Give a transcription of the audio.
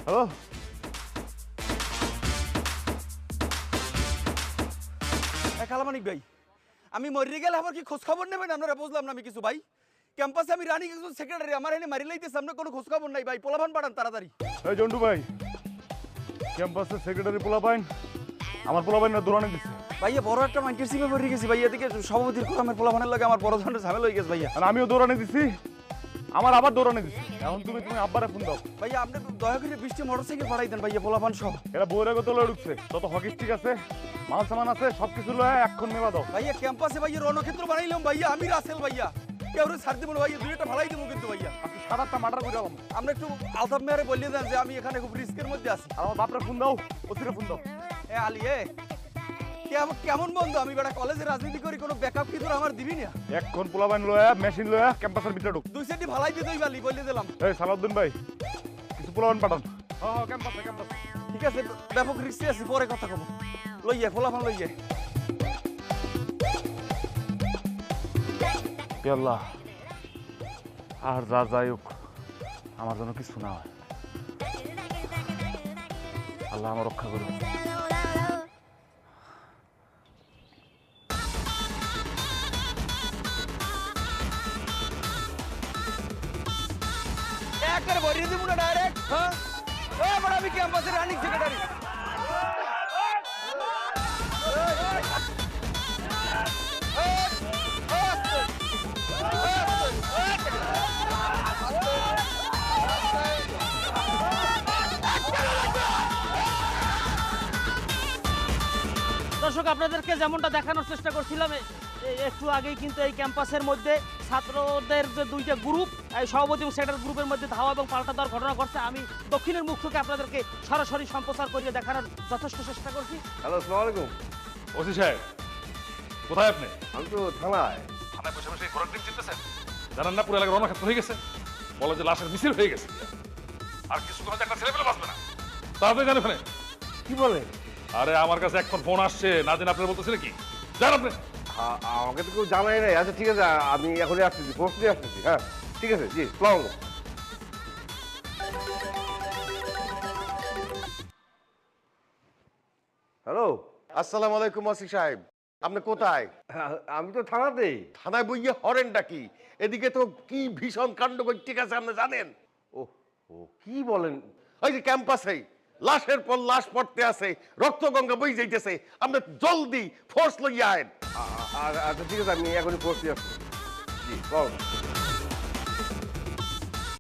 Hello, Kalamanik ভাই, আমি মরে গেলে আমার কি খোঁজ খবর নেবেন আপনারা? বুঝলাম না আমি কিছু ভাই। ক্যাম্পাসে আমি রানিং একজন সেক্রেটারি, আমার এনে মারি লাইতেছে, আপনার কোনো খোঁজ খবর নাই ভাই। পোলাপান পাঠান তাড়াতাড়ি। এই জন্টু ভাই, ক্যাম্পাসের সেক্রেটারি পোলাপাইন আমার পোলাপাইন না দৌড়ানি দিচ্ছে। ভাইয়া বড় একটা মাইন্ডের সিপে পড়ে গেছি ভাইয়া, এদিকে সভাপতির কোরামের পোলাপানের লাগে আমার বড় ধরনের ঝামেলা হয়ে গেছে ভাইয়া। আর আমিও দৌড়ানি দিছি, আমার আবার দৌড়ানি দিছি। এখন তুমি আব্বারে ফোন দাও। ভাইয়া আপনি দয়া করে 20টি মোটরসাইকেল পাঠাই দেন ভাইয়া, পোলাপান সহ। এরা বইয়ের আগে তোলা ঢুকছে, যত হকি স্টিক আছে, মাল সামান আছে, সবকিছু লয়ে এখন নেবা দাও। ভাইয়া ক্যাম্পাসে ভাইয়া রণক্ষেত্র বানাইলাম ভাইয়া, আমি রাসেল ভাইয়া। কেউ ছাড় দিব না ভাইয়া, দুইটা ভালাই দেবো কিন্তু ভাইয়া। আপনি 7-8টা মার্ডার করে আলাম। আমরা একটু আলতাফ মেয়ারে বলিয়ে দেন যে আমি এখানে খুব রিস্কের মধ্যে আছি। আর আমার বাপরে ফোন দাও, ওসিরে ফোন দাও। এ আলী কেমন বন্ধু? আমি বেটা কলেজে রাজনীতি করি, কোনো ব্যাকআপ কি তোর আমার দিবি না? এখন পোলাপাইন লয়া মেশিন লয়া ক্যাম্পাসের ভিতরে ঢুক। দুই সেটি ভালাই দিয়ে দুই বালি বলে দিলাম। এই সালাউদ্দিন ভাই, কিছু পোলাপাইন পাঠান। হ্যাঁ ক্যাম্পাসে ক্যাম্পাসে। ঠিক আছে, ব্যাপক রিস্কে আছি, পরে কথা কব। লইয়া পোলাপান লইয়া। আল্লাহ, আর যা যাই হোক আমার জন্য কিছু না হয়, আল্লাহ আমার রক্ষা করবে। একবারে ভরিয়ে দিব না ডাইরেক্ট। হ্যাঁ বড় আমি ক্যাম্পাসের রানিং সেক্রেটারি। দর্শক, আপনাদেরকে যেমনটা দেখানোর চেষ্টা করছিলাম একটু আগেই, কিন্তু এই ক্যাম্পাসের মধ্যে ছাত্রদের যে দুইটা গ্রুপ, সভাপতি এবং সেক্রেটারি গ্রুপের মধ্যে ধাওয়া এবং পাল্টা দেওয়ার ঘটনা ঘটছে। আমি দক্ষিণের মুখ থেকে আপনাদেরকে সরাসরি সম্প্রচার করিয়ে দেখানোর যথেষ্ট চেষ্টা করছি। হ্যালো, আসসালামু আলাইকুম। ওসি সাহেব, কোথায় আপনি? আমি তো থানায়। থানায় বসে বসে ঘোরার দিন চিনতেছেন? জানেন না পুরো এলাকার রণক্ষেত্র হয়ে গেছে, বলে যে লাশের মিছিল হয়ে গেছে, আর কিছু কোনো একটা ছেলে পেলে বাঁচবে না। তাড়াতাড়ি জানেন ওখানে কি বলে? আরে আমার কাছে এখন ফোন আসছে, না জেনে আপনার বলতেছিলেন কি? জান আপনি? আমাকে তো কেউ জানাই নাই। আচ্ছা ঠিক আছে, আমি এখনই আসতেছি, পোস্ট দিয়ে আসতেছি। হ্যাঁ ঠিক আছে, জি সালাম। হ্যালো, আসসালামু আলাইকুম ওসি সাহেব, আপনি কোথায়? আমি তো থানাতেই। থানায় বইয়ে হরেনটা কি? এদিকে তো কি ভীষণ কাণ্ড ঠিক আছে, আপনি জানেন? ও ও কি বলেন? ওই যে ক্যাম্পাসে লাশের পর লাশ পড়তে আছে, রক্ত গঙ্গা বই যাইতেছে, আপনি জলদি ফোর্স লইয়া আয়েন। আচ্ছা ঠিক আছে, আমি এখনই পোস্ট দিয়ে আসতেছি। জি বল।